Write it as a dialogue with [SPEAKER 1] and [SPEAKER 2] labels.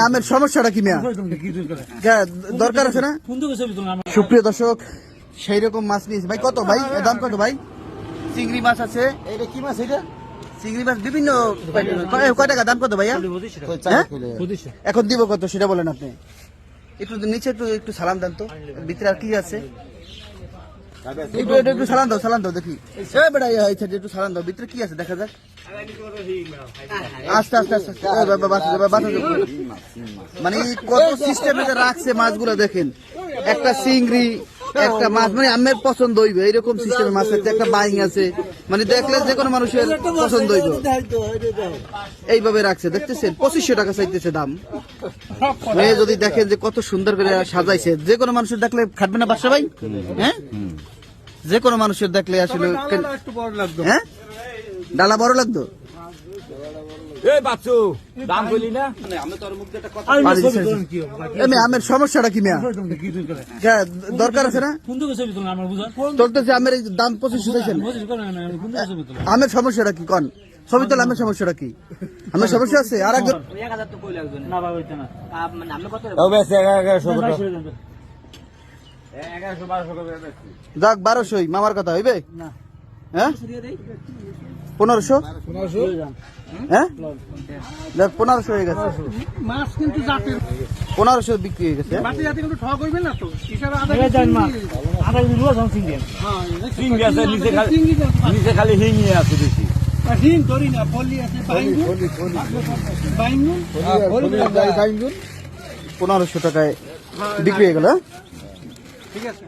[SPEAKER 1] আমের সমস্যাটা কি মিয়া দরকার আছে না? সুপ্রিয় দর্শক, সেই রকম মাছ নিয়েছি ভাই। কত ভাই দাম কত ভাই? চিংড়ি মাছ আছে। এটা কি মাছ? এটা চিংড়ি মাছ বিভিন্ন কয় টাকা দাম কত ভাইয়া? এখন দিব কত সেটা বলেন আপনি। একটু নিচে একটু সালাম দেন তো, ভিতরে আর কি আছে একটু সালাম দাও দেখি। একটু সালাম দাও, ভিতরে কি আছে দেখা যাক। আস্তে আস্তে আস্তে মানে কত সিস্টেমে রাখছে মাছগুলো দেখেন। একটা চিংড়ি, একটা মাছ মানে আমের পছন্দ হইবে এইরকম সিস্টেমের মাছ আছে। একটা বাইং আছে, মানে দেখলে যে কোনো মানুষের পছন্দ হইবে এইভাবে রাখছে। দেখতেছেন 2500 টাকা চাইতেছে দাম। মেয়ে যদি দেখেন যে কত সুন্দর করে সাজাইছে, যে কোনো মানুষের দেখলে খাটবে না বাদশা ভাই? হ্যাঁ, যে কোনো মানুষের দেখলে আসলে হ্যাঁ ডালা বড় লাগতো। আমের সমস্যাটা কি মিয়া দরকার আছে না? চলতেছে আমের দাম 2500। আমের সমস্যাটা কি কন? ছবি তোলা আমের সমস্যাটা কি? আমার সমস্যা আছে আর একজন যাক 1200 মামার কথা হইবে। হ্যাঁ 1500 হ্যাঁ 1500 হয়ে গেছে। 1500 বিক্রি হয়ে গেছে।
[SPEAKER 2] খালি হিঙি আছে বেশি।
[SPEAKER 1] 1500 টাকায় বিক্রি হয়ে গেল। ঠিক আছে।